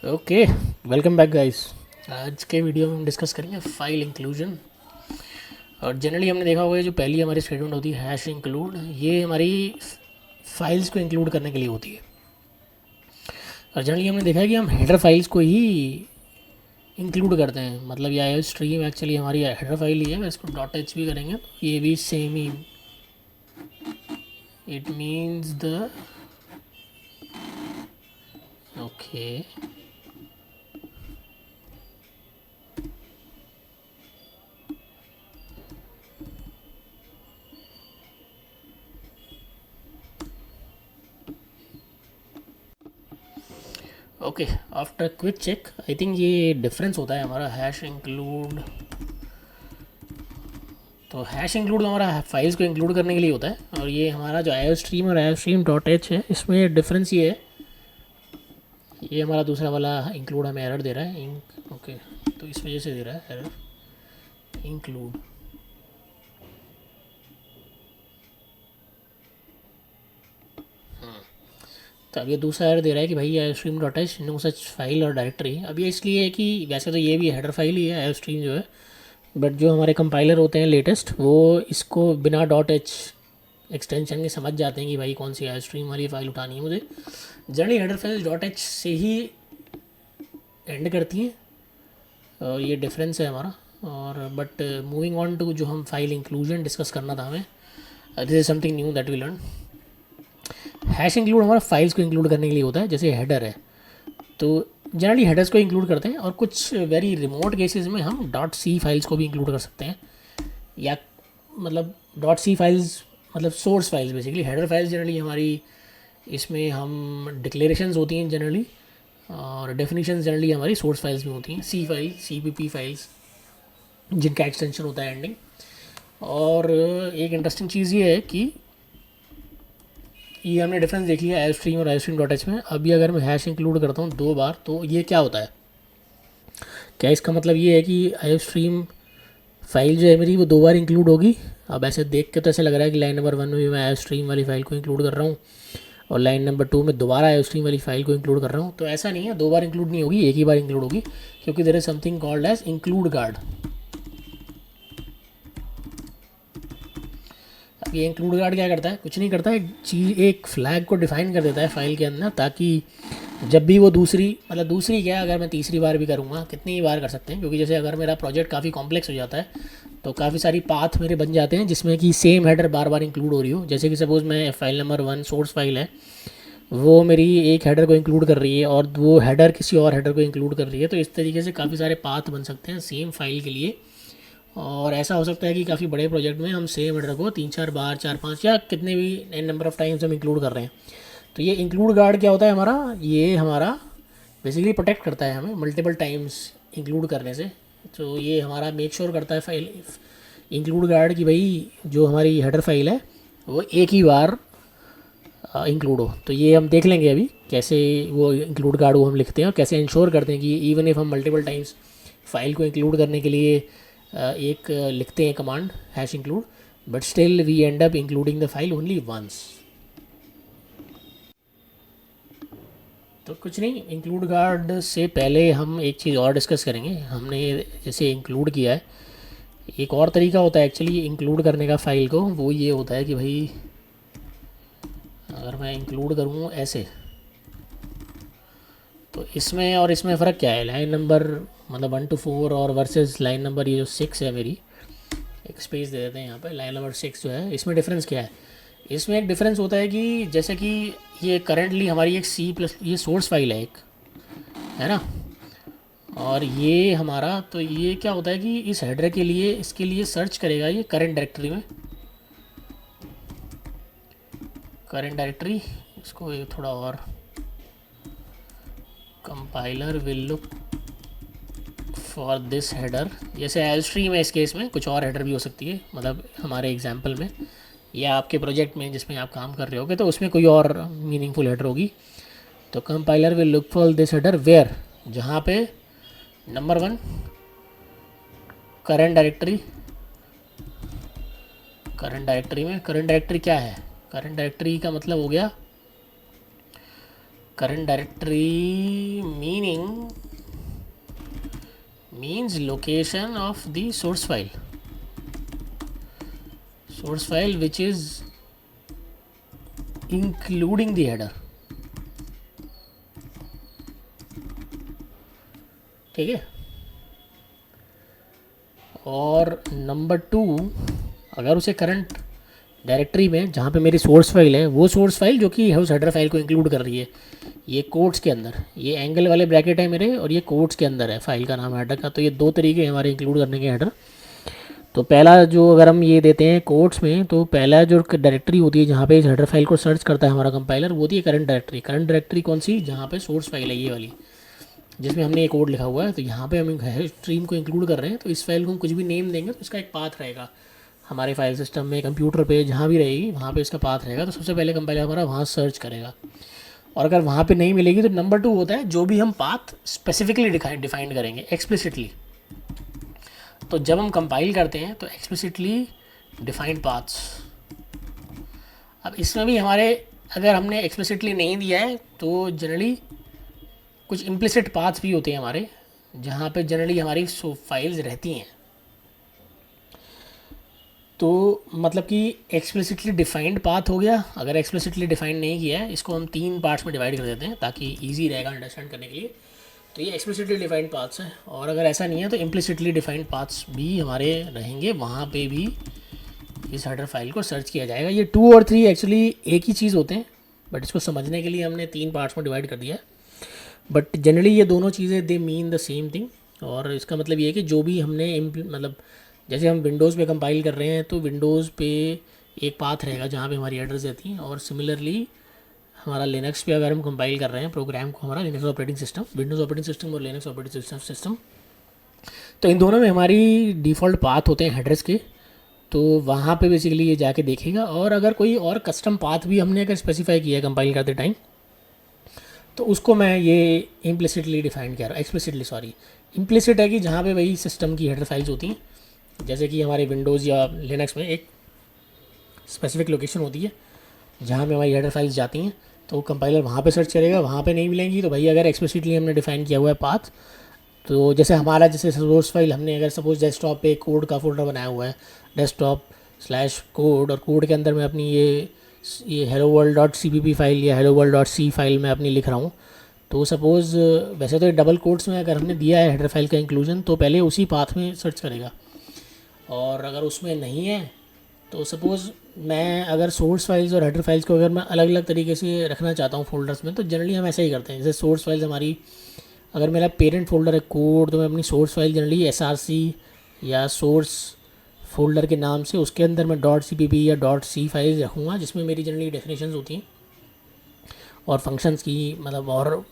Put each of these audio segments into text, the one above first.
Okay, welcome back guys. आज के video में हम डिस्कस करेंगे फाइल इंक्लूजन। और जनरली हमने देखा होगा जो पहली हमारी स्टेटमेंट होती है हैश इंक्लूड, ये हमारी फाइल्स को इंक्लूड करने के लिए होती है। और जनरली हमने देखा है कि हम हेडर फाइल्स को ही इंक्लूड करते हैं, मतलब यह स्ट्रीम एक्चुअली हमारी हेडर फाइल ही है। इसको डॉट एच भी करेंगे तो ये भी सेम ही, it means the okay. Okay, after quick check I think ये डिफरेंस होता है हमारा हैश इंक्लूड। तो हैश इंक्लूड हमारा फाइल्स को इंक्लूड करने के लिए होता है, और ये हमारा जो आयो स्ट्रीम और आयो स्ट्रीम डॉट एच है, इसमें डिफरेंस ये है, ये हमारा दूसरा वाला इंक्लूड हमें एरर दे रहा है ओके, तो इस वजह से दे रहा है एरर इंक्लूड। तो अब ये दूसरा एरर दे रहा है कि भाई iostream dot h no such file और डायरेक्टरी। अब ये इसलिए है कि वैसे तो ये भी हेडर फाइल ही है आयो स्ट्रीम जो है, बट जो हमारे कंपाइलर होते हैं लेटेस्ट, वो इसको बिना डॉट एच एक्सटेंशन के समझ जाते हैं कि भाई कौन सी स्ट्रीम वाली फाइल उठानी है मुझे। Generally header file dot H से ही एंड करती हैं, और ये डिफरेंस है हमारा। और बट मूविंग ऑन टू जो हम फाइल इंक्लूजन डिस्कस करना था हमें, this is something new that we learn. Hash include हमारा फाइल्स को इंक्लूड करने के लिए होता है, जैसे हेडर है तो जनरली हेडर्स को इंक्लूड करते हैं, और कुछ वेरी रिमोट केसेस में हम डॉट सी फाइल्स को भी इंक्लूड कर सकते हैं। या मतलब डॉट सी फाइल्स मतलब source files, basically header files generally हमारी, इसमें हम डिक्लेरेशंस होती हैं जनरली, और डेफिनेशंस जनरली हमारी सोर्स फाइल्स में होती हैं। C file, C P P files जिनका एक्सटेंशन होता है एंडिंग। और एक इंटरेस्टिंग चीज़ ये है कि ये हमने डिफरेंस देख लिया आई स्ट्रीम और आई स्ट्रीम डॉट एच में। अभी अगर मैं हैश इंक्लूड करता हूँ 2 बार, तो ये क्या होता है? क्या इसका मतलब ये है कि आई स्ट्रीम फाइल जो है मेरी वो 2 बार इंक्लूड होगी? अब ऐसे देख के तो ऐसे लग रहा है कि लाइन नंबर 1 में भी मैं आई स्ट्रीम वाली फ़ाइल को इंक्लूड कर रहा हूँ, और लाइन नंबर 2 में दोबारा आई स्ट्रीम वाली फ़ाइल को इंक्लूड कर रहा हूँ। तो ऐसा नहीं है, 2 बार इंक्लूड नहीं होगी, एक ही बार इंक्लूड होगी, क्योंकि there is something called as include guard. अब ये इंक्लूड गार्ड क्या करता है? कुछ नहीं करता है, चीज़ एक फ्लैग को डिफाइन कर देता है फाइल के अंदर, ताकि जब भी वो दूसरी, मतलब दूसरी क्या, अगर मैं तीसरी बार भी करूँगा, कितनी बार कर सकते हैं, क्योंकि जैसे अगर मेरा प्रोजेक्ट काफ़ी कॉम्प्लेक्स हो जाता है तो काफ़ी सारी पाथ मेरे बन जाते हैं जिसमें कि सेम हेडर बार बार इंक्लूड हो रही हो। जैसे कि सपोज़ मैं फाइल नंबर 1 सोर्स फाइल है, वो मेरी एक हेडर को इंक्लूड कर रही है और वो हेडर किसी और हेडर को इंक्लूड कर रही है, तो इस तरीके से काफ़ी सारे पाथ बन सकते हैं सेम फाइल के लिए। और ऐसा हो सकता है कि काफ़ी बड़े प्रोजेक्ट में हम सेम हेडर को 3-4 बार, 4-5 या कितने भी एन नंबर ऑफ़ टाइम्स हम इंक्लूड कर रहे हैं। तो ये इंक्लूड गार्ड क्या होता है हमारा? ये हमारा बेसिकली प्रोटेक्ट करता है हमें मल्टीपल टाइम्स इंक्लूड करने से। तो ये हमारा मेक श्योर करता है फाइल इंक्लूड गार्ड कि भाई जो हमारी हेडर फाइल है वो एक ही बार इंक्लूड हो। तो ये हम देख लेंगे अभी कैसे वो इंक्लूड गार्ड वो हम लिखते हैं, और कैसे इंश्योर करते हैं कि इवन इफ हम मल्टीपल टाइम्स फाइल को इंक्लूड करने के लिए एक लिखते हैं command hash include, but still we end up including the file only once. तो कुछ नहीं, इंक्लूड गार्ड से पहले हम एक चीज़ और डिस्कस करेंगे। हमने जैसे इंक्लूड किया है, एक और तरीका होता है एक्चुअली इंक्लूड करने का फाइल को, वो ये होता है कि भाई अगर मैं इंक्लूड करूँ ऐसे, तो इसमें और इसमें फ़र्क क्या है? लाइन नंबर मतलब 1 to 4 और वर्सेस लाइन नंबर ये जो 6 है मेरी, एक स्पेस दे देते हैं यहाँ पे, लाइन नंबर 6 जो है, इसमें डिफरेंस क्या है? इसमें एक डिफरेंस होता है कि जैसे कि ये करंटली हमारी एक सी प्लस, ये सोर्स फाइल है एक, है ना, और ये हमारा, तो ये क्या होता है कि इस हेडर के लिए, इसके लिए सर्च करेगा ये करंट डायरेक्टरी में, करंट डायरेक्टरी, इसको ये थोड़ा और, compiler will look for this header. जैसे एल स्ट्रीम है इस केस में, कुछ और हेडर भी हो सकती है, मतलब हमारे एग्जांपल में या आपके प्रोजेक्ट में जिसमें आप काम कर रहे होगे तो उसमें कोई और मीनिंगफुल हेडर होगी। तो compiler will look for this header where, जहाँ पे number 1 current directory, current directory में, करंट डायरेक्टरी क्या है? करंट डायरेक्टरी का मतलब हो गया current directory means location of the source file which is including the header. ठीक है। और नंबर 2, अगर उसे करंट डायरेक्टरी में जहाँ पे मेरी सोर्स फाइल है, वो सोर्स फाइल जो कि उस हेडर फाइल को इंक्लूड कर रही है, ये कोट्स के अंदर, ये एंगल वाले ब्रैकेट है मेरे और ये कोट्स के अंदर है फाइल का नाम हेडर का। तो ये 2 तरीके हैं हमारे इंक्लूड करने के हेडर। तो पहला जो अगर हम ये देते हैं कोट्स में, तो पहला जो डायरेक्टरी होती है जहाँ पे इस हेडर फाइल को सर्च करता है हमारा कंपाइलर, वो होती है करंट डायरेक्टरी। करंट डायरेक्टरी कौन सी? जहाँ पे सोर्स फाइल है ये वाली, जिसमें हमने एक कोड लिखा हुआ है। तो यहाँ पे हम स्ट्रीम को इंक्लूड कर रहे हैं, तो इस फाइल को हम कुछ भी नेम देंगे तो इसका एक पाथ रहेगा हमारे फाइल सिस्टम में, कंप्यूटर पे जहाँ भी रहेगी वहाँ पे इसका पाथ रहेगा। तो सबसे पहले कंपाइलर हमारा वहाँ सर्च करेगा, और अगर वहाँ पे नहीं मिलेगी तो नंबर 2 होता है जो भी हम पाथ स्पेसिफिकली डिफाइन करेंगे एक्सप्लिसिटली। तो जब हम कंपाइल करते हैं तो एक्सप्लिसिटली डिफाइंड पाथ्स। अब इसमें भी हमारे अगर हमने एक्सप्लिसिटली नहीं दिया है तो जनरली कुछ इम्प्लिसिट पाथ्स भी होते हैं हमारे, जहाँ पे जनरली हमारी फाइल्स रहती हैं। तो मतलब कि एक्सप्लिसिटली डिफाइंड पाथ हो गया। अगर एक्सप्लिसिटली डिफाइंड नहीं किया है, इसको हम 3 पार्ट्स में डिवाइड कर देते हैं ताकि इजी रहेगा अंडरस्टैंड करने के लिए। तो ये एक्सप्लिसिटली डिफाइंड पाथ्स हैं, और अगर ऐसा नहीं है तो इम्प्लिसिटली डिफाइंड पाथ्स भी हमारे रहेंगे, वहाँ पे भी इस हेडर फाइल को सर्च किया जाएगा। ये 2 और 3 एक्चुअली एक ही चीज़ होते हैं, बट इसको समझने के लिए हमने 3 पार्ट्स में डिवाइड कर दिया है। बट जनरली ये दोनों चीज़ें they mean the same thing. और इसका मतलब ये है कि जो भी हमने मतलब जैसे हम विंडोज़ पे कंपाइल कर रहे हैं तो विंडोज़ पे एक पाथ रहेगा जहाँ पे हमारी एड्रेस रहती हैं, और सिमिलरली हमारा लिनक्स पे अगर हम कंपाइल कर रहे हैं प्रोग्राम को, हमारा Linux operating system, Windows operating system और लिनक्स ऑपरेटिंग सिस्टम, तो इन दोनों में हमारी डिफ़ॉल्ट पाथ होते हैं हेडर्स के। तो वहाँ पे बेसिकली ये जाके देखेगा, और अगर कोई और कस्टम पाथ भी हमने अगर स्पेसिफाई किया है कंपाइल करते टाइम, तो उसको मैं ये इम्प्लिसिटली डिफाइन कर रहा हूँ, एक्सप्लिसिटली सॉरी। इम्प्लिसिट है कि जहाँ पे वही सिस्टम की हेडर फाइल्स होती हैं, जैसे कि हमारे विंडोज़ या लिनक्स में एक स्पेसिफिक लोकेशन होती है जहाँ पे हमारी हेडर फाइल्स जाती हैं, तो कंपाइलर वहाँ पे सर्च करेगा, वहाँ पे नहीं मिलेंगी तो भाई अगर एक्सप्लिसिटली हमने डिफाइन किया हुआ है पाथ, तो जैसे हमारा जैसे सोर्स फाइल हमने अगर सपोज डेस्कटॉप पे कोड का फोल्डर बनाया हुआ है, desktop/कोड, और कोड के अंदर मैं अपनी ये hello world.cpp फाइल या hello world.c फाइल में अपनी लिख रहा हूँ, तो सपोज़ वैसे तो डबल कोट्स में अगर हमने दिया है हेडर फाइल का इंक्लूजन, तो पहले उसी पाथ में सर्च करेगा। और अगर उसमें नहीं है तो सपोज़ मैं अगर सोर्स फाइल्स और हेडर फाइल्स को अगर मैं अलग अलग तरीके से रखना चाहता हूँ फोल्डर्स में, तो जनरली हम ऐसा ही करते हैं। जैसे सोर्स फाइल्स हमारी, अगर मेरा पेरेंट फोल्डर है कोड, तो मैं अपनी सोर्स फाइल जनरली src या सोर्स फोल्डर के नाम से उसके अंदर मैं .cpp या .c फाइल्स रखूँगा, जिसमें मेरी जनरली डेफिनेशंस होती हैं और फंक्शंस की, मतलब और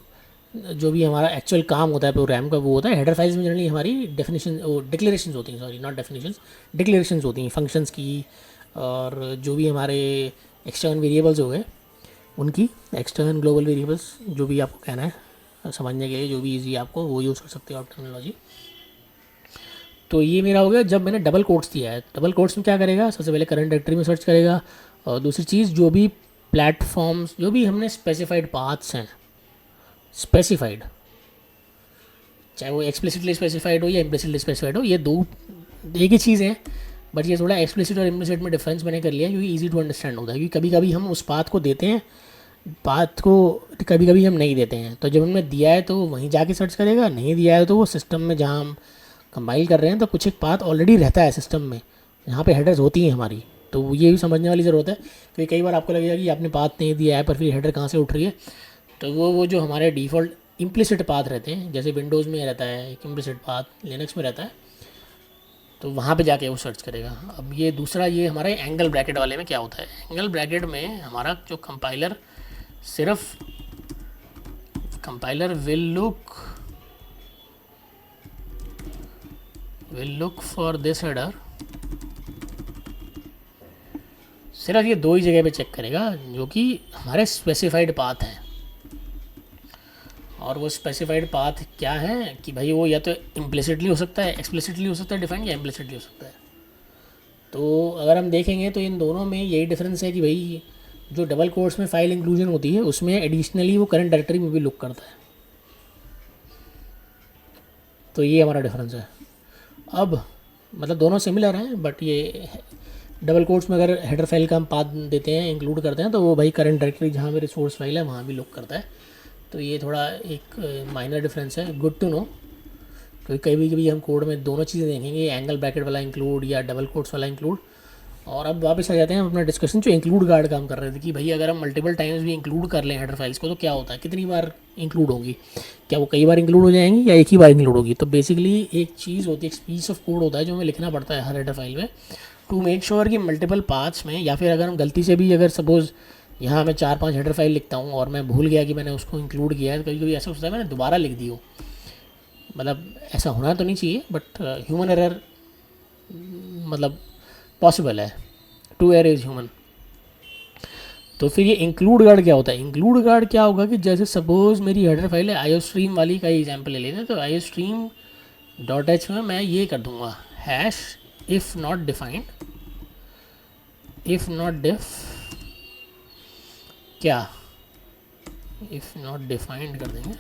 जो भी हमारा एक्चुअल काम होता है प्रोग्राम का वो होता है। हेडर फाइल्स में जनरली हमारी डेफिनेशन डिक्लेरेशंस होती हैं, सॉरी नॉट डेफिनेशंस, डिक्लेरेशंस होती हैं फंक्शंस की, और जो भी हमारे एक्सटर्नल वेरिएबल्स हो गए उनकी, एक्सटर्नल ग्लोबल वेरिएबल्स, जो भी आपको कहना है समझने के लिए, जो भी ईजी आपको वो यूज़ कर सकते हो आप टर्मिनोलॉजी। तो ये मेरा हो गया जब मैंने डबल कोट्स दिया है। डबल कोट्स में क्या करेगा, सबसे पहले करंट डायरेक्टरी में सर्च करेगा, और दूसरी चीज़ जो भी प्लेटफॉर्म्स, जो भी हमने स्पेसिफाइड पाथ्स हैं, स्पेसिफाइड, चाहे वो एक्सप्लिसिटली स्पेसिफाइड हो या इम्प्लिसिटली स्पेसिफाइड हो, ये दो एक ही चीज़ है, बट ये थोड़ा एक्सप्लिसिट और इम्प्लिसिट में डिफरेंस मैंने कर लिया क्योंकि ईजी टू अंडरस्टैंड होता है। क्योंकि कभी कभी हम उस पाथ को देते हैं, पाथ को कभी कभी हम नहीं देते हैं, तो जब हमने दिया है तो वहीं जाके सर्च करेगा, नहीं दिया है तो वो सिस्टम में जहाँ हम कंपाइल कर रहे हैं तो कुछ एक पाथ ऑलरेडी रहता है सिस्टम में जहाँ पे हेडर्स होती हैं हमारी। तो ये भी समझने वाली ज़रूरत है, क्योंकि कई बार आपको लगेगा कि आपने पाथ नहीं दिया है पर फिर हेडर कहाँ से उठ रही है। तो वो जो हमारे डिफ़ॉल्ट इम्प्लिसिट पाथ रहते हैं, जैसे विंडोज़ में रहता है एक इम्प्लिसिट पाथ, लिनक्स में रहता है, तो वहाँ पे जाके वो सर्च करेगा। अब ये दूसरा, ये हमारे एंगल ब्रैकेट वाले में क्या होता है, एंगल ब्रैकेट में हमारा जो कंपाइलर सिर्फ compiler will look for this header, सिर्फ ये दो ही जगह पे चेक करेगा जो कि हमारे स्पेसिफाइड पाथ हैं। और वो स्पेसिफाइड पाथ क्या है कि भाई वो या तो इम्प्लिसिटली हो सकता है, एक्सप्लिसिटली हो सकता है डिफाइन, या इम्प्लिसिटली हो सकता है। तो अगर हम देखेंगे तो इन दोनों में यही डिफरेंस है कि भाई जो डबल कोट्स में फाइल इंक्लूजन होती है उसमें एडिशनली वो करंट डायरेक्टरी में भी लुक करता है। तो ये हमारा डिफरेंस है। अब मतलब दोनों सिमिलर हैं, बट ये डबल कोट्स में अगर हेडर फाइल का हम पाथ देते हैं, इंक्लूड करते हैं, तो वो भाई करंट डायरेक्टरी जहाँ मेरी सोर्स फाइल है वहाँ भी लुक करता है। तो ये थोड़ा एक माइनर डिफरेंस है, गुड टू नो। क्योंकि कभी कभी हम कोड में दोनों चीज़ें देखेंगे, एंगल ब्रैकेट वाला इंक्लूड या डबल कोट्स वाला इंक्लूड। और अब वापस आ जाते हैं अपना डिस्कशन जो इंक्लूड गार्ड काम कर रहे थे कि भाई अगर हम मल्टीपल टाइम्स भी इंक्लूड कर लें हेडर फाइल्स को तो क्या होता है, कितनी बार इंक्लूड होगी, क्या वो कई बार इंक्लूड हो जाएंगी या एक ही बार इंक्लूड होगी। तो बेसिकली एक चीज़ होती है, एक पीस ऑफ कोड होता है जो हमें लिखना पड़ता है हर हेडर फाइल में, टू मेक श्योर कि मल्टीपल पार्ट्स में, या फिर अगर हम गलती से भी अगर सपोज़ यहाँ मैं 4-5 हेडर फाइल लिखता हूँ और मैं भूल गया कि मैंने उसको इंक्लूड किया है, तो कभी कभी ऐसा होता है मैंने दोबारा लिख दी हो। मतलब ऐसा होना तो नहीं चाहिए, बट ह्यूमन एरर मतलब पॉसिबल है, टू एरर इज़ ह्यूमन। तो फिर ये इंक्लूड गार्ड क्या होता है? इंक्लूड गार्ड क्या होगा कि जैसे सपोज़ मेरी हेडर फाइल है, आईओ स्ट्रीम वाली का एग्जांपल ले लेते हैं, तो आईओ स्ट्रीम डॉट एच में मैं ये कर दूंगा hash if not defined, if not def क्या, इफ़ नॉट डिफाइंड कर देंगे।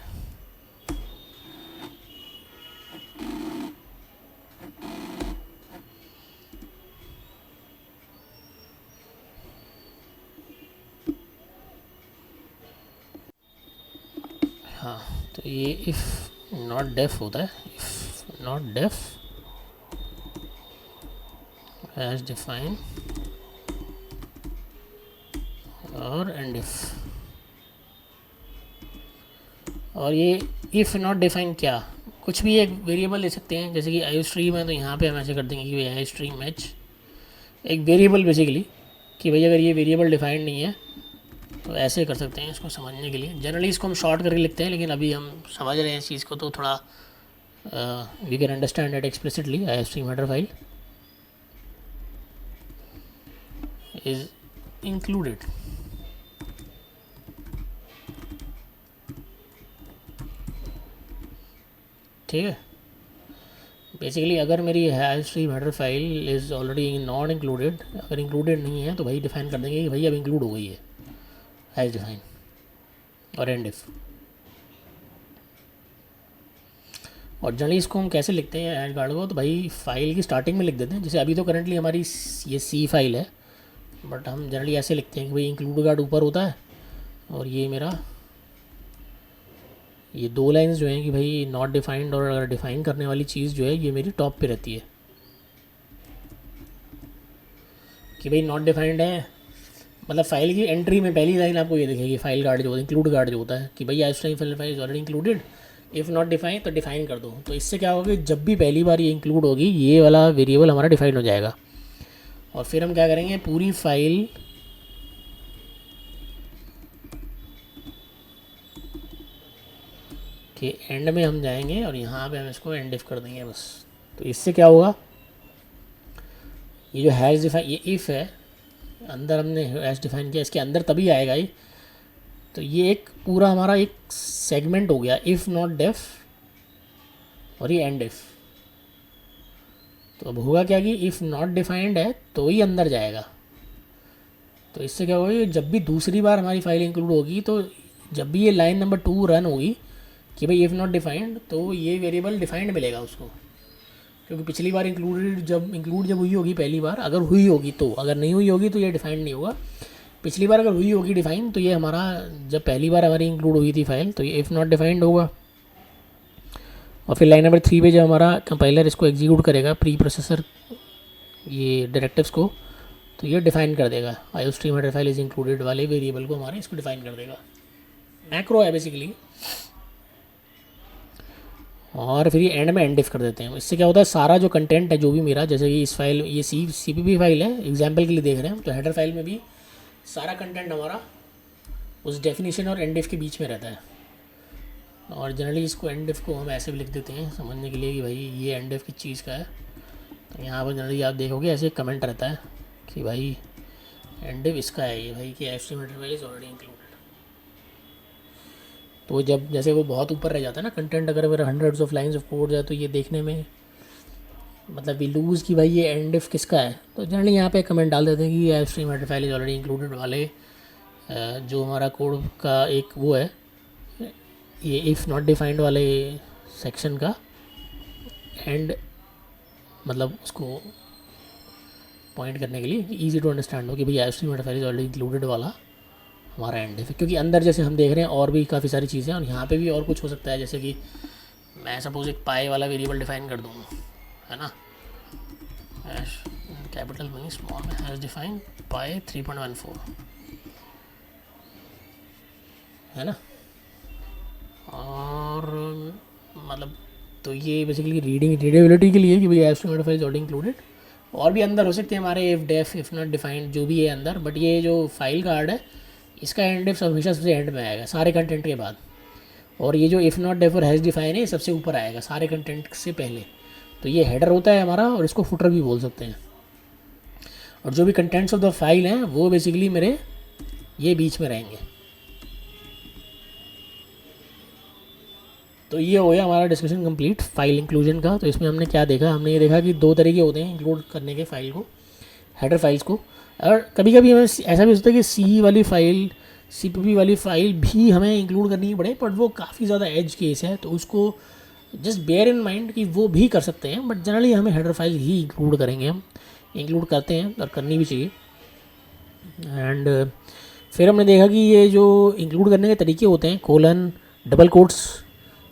हाँ, तो ये इफ़ नॉट डेफ होता है, if not def hash define और एंड इफ़। और ये इफ़ नॉट डिफाइन क्या, कुछ भी एक वेरिएबल ले सकते हैं, जैसे कि आई स्ट्रीम है तो यहाँ पे हम ऐसे कर देंगे कि आई स्ट्रीम मैच एक वेरिएबल बेसिकली, कि भाई अगर ये वेरिएबल डिफाइंड नहीं है तो ऐसे कर सकते हैं इसको समझने के लिए। जनरली इसको हम शॉर्ट करके लिखते हैं, लेकिन अभी हम समझ रहे हैं इस चीज़ को, तो थोड़ा we can understand it explicitly. I stream header file is included. ठीक है, बेसिकली अगर मेरी hash stream header file is already not included, अगर इंक्लूडेड नहीं है तो भाई डिफाइन कर देंगे कि भाई अब इंक्लूड हो गई है, हैश डिफाइन और एंड इफ। और जनरली इसको हम कैसे लिखते हैं हैश गार्ड को, तो भाई फाइल की स्टार्टिंग में लिख देते हैं। जैसे अभी तो करंटली हमारी ये सी फाइल है, बट हम जनरली ऐसे लिखते हैं कि भाई इंक्लूड गार्ड ऊपर होता है और ये मेरा ये दो लाइंस जो हैं कि भाई नॉट डिफाइंड और अगर डिफाइन करने वाली चीज़ जो है ये मेरी टॉप पे रहती है, कि भाई नॉट डिफाइंड है, मतलब फाइल की एंट्री में पहली लाइन आपको ये दिखेगी फाइल गार्ड जो इंक्लूड गार्ड जो होता है कि भाई S time file is already included, if not define तो डिफाइन कर दो। तो इससे क्या होगा कि जब भी पहली बार ये इंक्लूड होगी ये वाला वेरिएबल हमारा डिफाइन हो जाएगा। और फिर हम क्या करेंगे, पूरी फाइल के एंड में हम जाएंगे और यहाँ पे हम इसको एंड इफ कर देंगे बस। तो इससे क्या होगा, ये जो हैश डिफाइन, ये इफ़ है, अंदर हमने हैश डिफाइन किया, इसके अंदर तभी आएगा ये। तो ये एक पूरा हमारा एक सेगमेंट हो गया, इफ़ नॉट डेफ और ये एंड इफ़। तो अब होगा क्या कि इफ़ नॉट डिफाइंड है तो ही अंदर जाएगा। तो इससे क्या होगा कि जब भी दूसरी बार हमारी फाइल इंक्लूड होगी, तो जब भी ये लाइन नंबर 2 रन होगी कि भाई इफ़ नॉट डिफाइंड, तो ये वेरिएबल डिफाइंड मिलेगा उसको, क्योंकि पिछली बार इंक्लूड जब हुई होगी पहली बार, अगर हुई होगी तो, अगर नहीं हुई होगी तो ये डिफाइंड नहीं होगा। पिछली बार अगर हुई होगी डिफाइन तो ये हमारा, जब पहली बार हमारी इंक्लूड हुई थी फाइल, तो ये इफ़ नॉट डिफाइंड होगा। और फिर लाइन नंबर 3 पे जब हमारा कंपाइलर इसको एग्जीक्यूट करेगा प्री प्रोसेसर ये डायरेक्टिव्स को, तो ये डिफाइन कर देगा IO stream header file is included वाले वेरिएबल को, हमारे इसको डिफाइन कर देगा। मैक्रो है बेसिकली। और फिर ये एंड में एंड इफ कर देते हैं। इससे क्या होता है, सारा जो कंटेंट है जो भी मेरा, जैसे कि इस फाइल ये CPP फाइल है एग्जाम्पल के लिए देख रहे हैं, तो हेडर फाइल में भी सारा कंटेंट हमारा उस डेफिनेशन और एंड इफ के बीच में रहता है। और जनरली इसको एंड इफ को हम ऐसे भी लिख देते हैं समझने के लिए कि भाई ये एंड इफ किस चीज़ का है। तो यहाँ पर जनरली आप देखोगे ऐसे कमेंट रहता है कि भाई एंड इफ इसका है ये भाई कि estimated file is already included. तो जब जैसे वो बहुत ऊपर रह जाता है ना कंटेंट, अगर मेरा hundreds of lines of code जाए तो ये देखने में मतलब वी लूज़ कि भाई ये एंड इफ किसका है। तो जनरली यहाँ पे कमेंट डाल देते हैं कि estimated file is already included वाले जो हमारा कोड का एक वो है, ये इफ़ नॉट डिफाइंड वाले सेक्शन का एंड, मतलब उसको पॉइंट करने के लिए कि ईजी टू अंडरस्टैंड हो कि भाई estimated file is already included वाला हमारा एंड है। क्योंकि अंदर जैसे हम देख रहे हैं और भी काफ़ी सारी चीज़ें हैं और यहाँ पे भी और कुछ हो सकता है, जैसे कि मैं सपोज एक पाई वाला वेरिएबल डिफाइन कर दूँ, है ना, कैपिटल मनी स्मॉल में हैज़ डिफाइन पाई 3.14, है ना। और मतलब तो ये बेसिकली रीडेबिलिटी के लिए कि भाई estimated file is already included. और भी अंदर हो सकते हैं हमारे if def if not defined जो भी है अंदर, बट ये जो फाइल कार्ड है इसका एंड डेफ हमेशा सबसे एंड में आएगा सारे कंटेंट के बाद, और ये जो इफ़ नॉट डेफ और हैज़ डिफाइन है ये सबसे ऊपर आएगा सारे कंटेंट से पहले। तो ये हेडर होता है हमारा और इसको फुटर भी बोल सकते हैं। और जो भी कंटेंट्स ऑफ द फाइल हैं वो बेसिकली मेरे ये बीच में रहेंगे। तो ये हो गया हमारा डिस्कशन कंप्लीट फाइल इंक्लूजन का। तो इसमें हमने क्या देखा, हमने ये देखा कि दो तरीके होते हैं इंक्लूड करने के फाइल को, हेडर फाइल्स को। और कभी कभी हमें ऐसा भी होता है कि सी वाली फाइल, CPP वाली फाइल भी हमें इंक्लूड करनी पड़े, बट वो काफ़ी ज़्यादा एज केस है, तो उसको जस्ट बेयर इन माइंड कि वो भी कर सकते हैं, बट जनरली हमें हेडर फाइल ही इंक्लूड करेंगे, हम इंक्लूड करते हैं और करनी भी चाहिए। एंड फिर हमने देखा कि ये जो इंक्लूड करने के तरीके होते हैं, कोलन, डबल कोट्स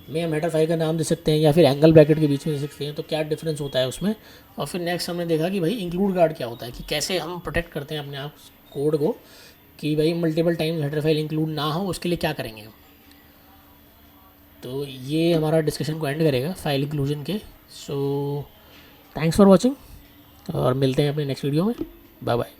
में हम हेडर फाइल का नाम दे सकते हैं या फिर एंगल ब्रैकेट के बीच में दे सकते हैं, तो क्या डिफरेंस होता है उसमें। और फिर नेक्स्ट हमने देखा कि भाई इंक्लूड गार्ड क्या होता है, कि कैसे हम प्रोटेक्ट करते हैं अपने आप कोड को, कि भाई multiple times header file include ना हो उसके लिए क्या करेंगे हम। तो ये हमारा डिस्कशन को एंड करेगा फाइल इंक्लूजन के। सो थैंक्स फॉर वॉचिंग और मिलते हैं अपने नेक्स्ट वीडियो में। Bye bye.